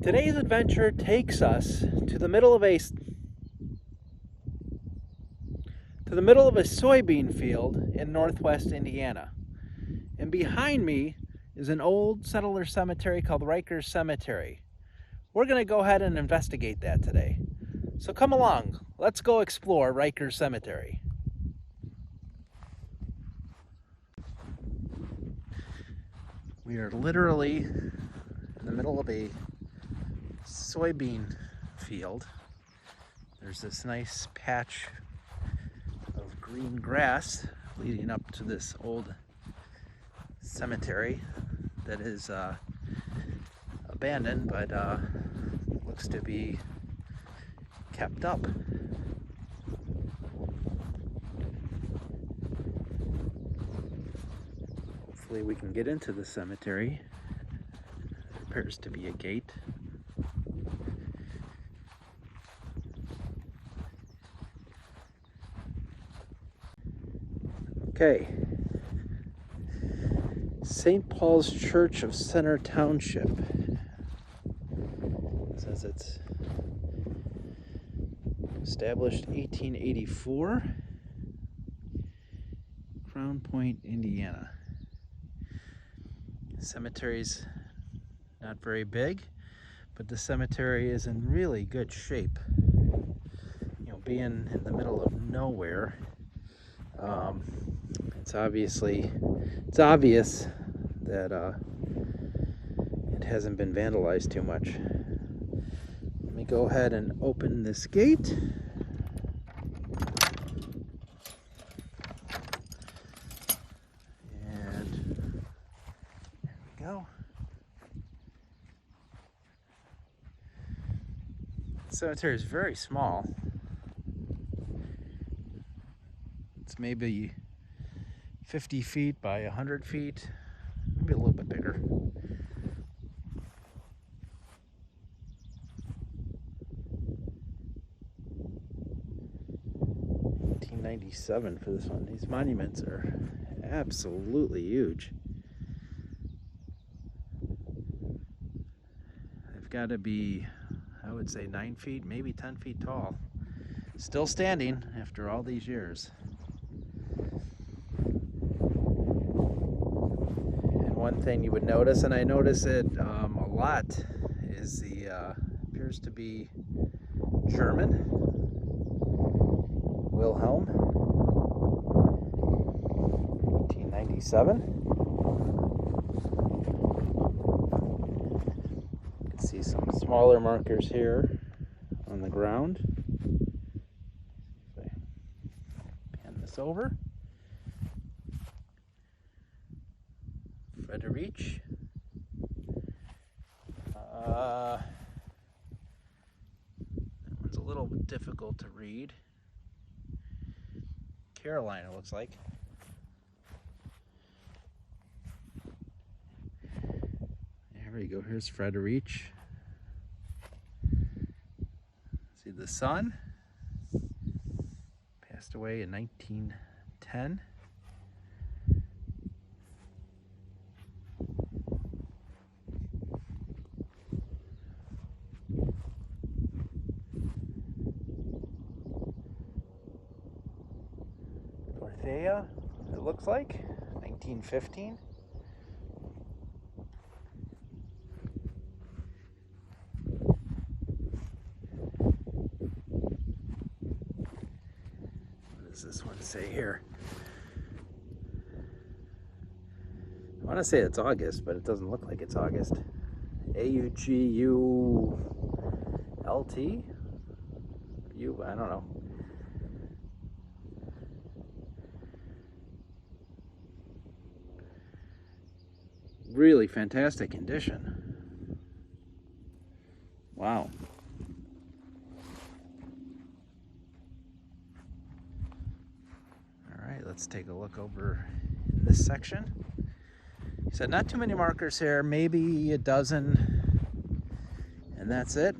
Today's adventure takes us to the middle of a soybean field in northwest Indiana. And behind me is an old settler cemetery called Riechers Cemetery. We're going to go ahead and investigate that today. So come along, let's go explore Riechers Cemetery. We are literally in the middle of a soybean field. There's this nice patch of green grass leading up to this old cemetery that is abandoned, but looks to be kept up. Hopefully we can get into the cemetery. There appears to be a gate. Okay. St. Paul's Church of Center Township. It says it's established 1884. Crown Point, Indiana. The cemetery's not very big, but the cemetery is in really good shape. You know, being in the middle of nowhere, it's obvious that it hasn't been vandalized too much. Let me go ahead and open this gate. And there we go. The cemetery is very small. It's maybe 50 feet by 100 feet, maybe a little bit bigger. 1897 for this one. These monuments are absolutely huge. They've got to be, I would say, 9 feet, maybe 10 feet tall. Still standing after all these years. One thing you would notice, and I notice it a lot, is the appears to be German. Wilhelm, 1897. You can see some smaller markers here on the ground. So pan this over. Heinrich. That one's a little difficult to read. Carolina, looks like. There we go. Here's Heinrich. See the son. Passed away in 1910. It looks like 1915. What does this one say here? I want to say it's August, but it doesn't look like it's August. AUGULT? I don't know. Really fantastic condition. Wow. All right, let's take a look over in this section. He said not too many markers here, maybe a dozen, and that's it.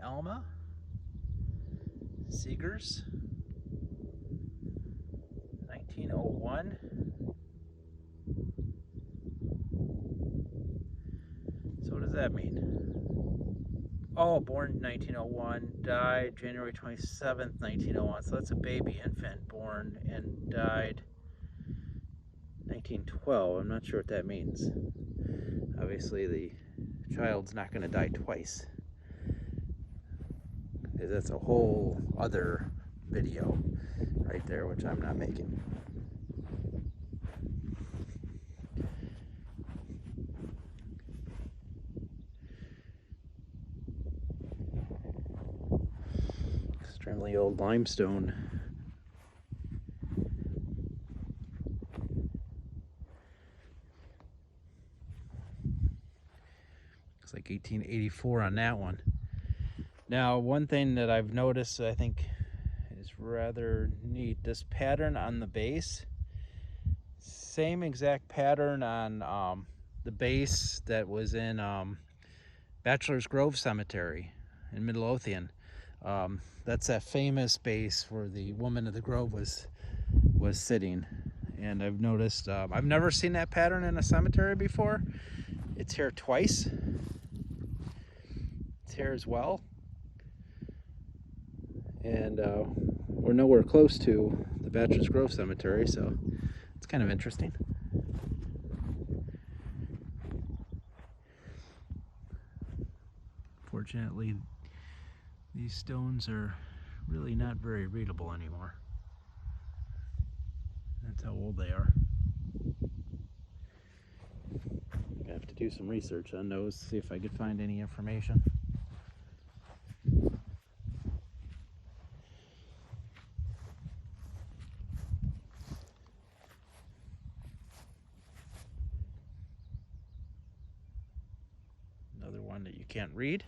Alma. Siegers, 1901. So what does that mean? Oh, born 1901, died January 27th, 1901. So that's a baby infant born and died 1912. I'm not sure what that means. Obviously the child's not going to die twice, because that's a whole other video right there, which I'm not making. Extremely old limestone. Looks like 1884 on that one. Now, one thing that I've noticed I think is rather neat, this pattern on the base, same exact pattern on the base that was in Bachelor's Grove Cemetery in Midlothian. That's that famous base where the woman of the grove was sitting. And I've noticed, I've never seen that pattern in a cemetery before. It's here twice. It's here as well. And we're nowhere close to the Bachelor's Grove Cemetery, so it's kind of interesting. Fortunately, these stones are really not very readable anymore. That's how old they are. I have to do some research on those, see if I could find any information. Another one that you can't read.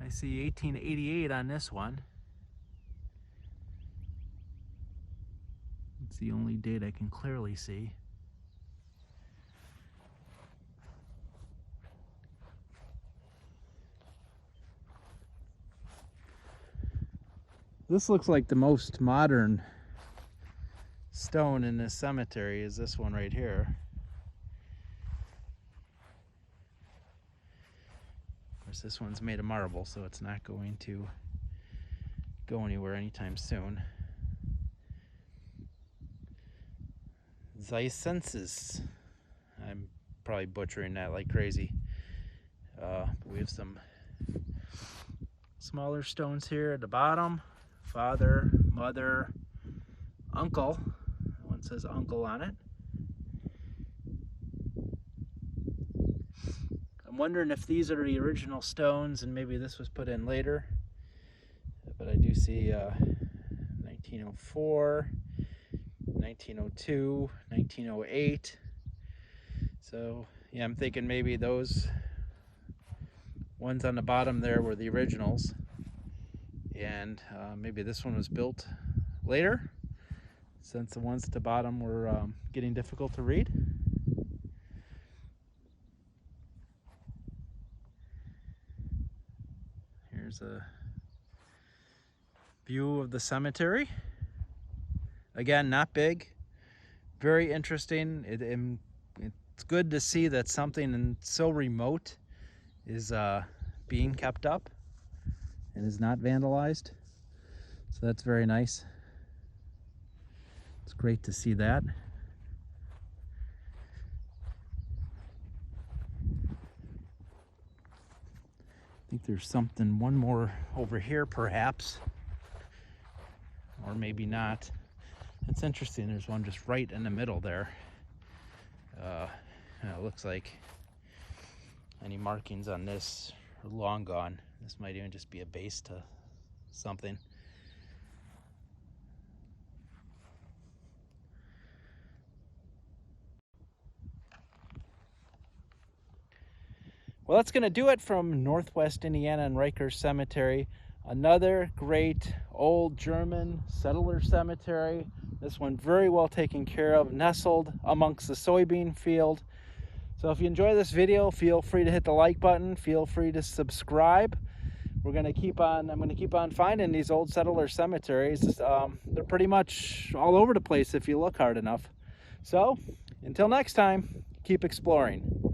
I see 1888 on this one. It's the only date I can clearly see. This looks like the most modern stone in this cemetery is this one right here. Of course, this one's made of marble, so it's not going to go anywhere anytime soon. Zieseniss. I'm probably butchering that like crazy. We have some smaller stones here at the bottom. Father, mother, uncle. One says uncle on it. I'm wondering if these are the original stones and maybe this was put in later. But I do see 1904, 1902, 1908. So yeah, I'm thinking maybe those ones on the bottom there were the originals. And maybe this one was built later, since the ones at the bottom were getting difficult to read. Here's a view of the cemetery. Again, not big, very interesting. It's good to see that something so remote is being kept up and is not vandalized. So that's very nice. It's great to see that. I think there's one more over here perhaps, or maybe not. It's interesting, there's one just right in the middle there. It looks like any markings on this are long gone. This might even just be a base to something. Well, that's going to do it from Northwest Indiana and Riechers Cemetery. Another great old German settler cemetery This one very well taken care of, nestled amongst the soybean field. So if you enjoy this video, feel free to hit the like button, feel free to subscribe. I'm gonna keep on finding these old settler cemeteries. They're pretty much all over the place if you look hard enough. So until next time, keep exploring.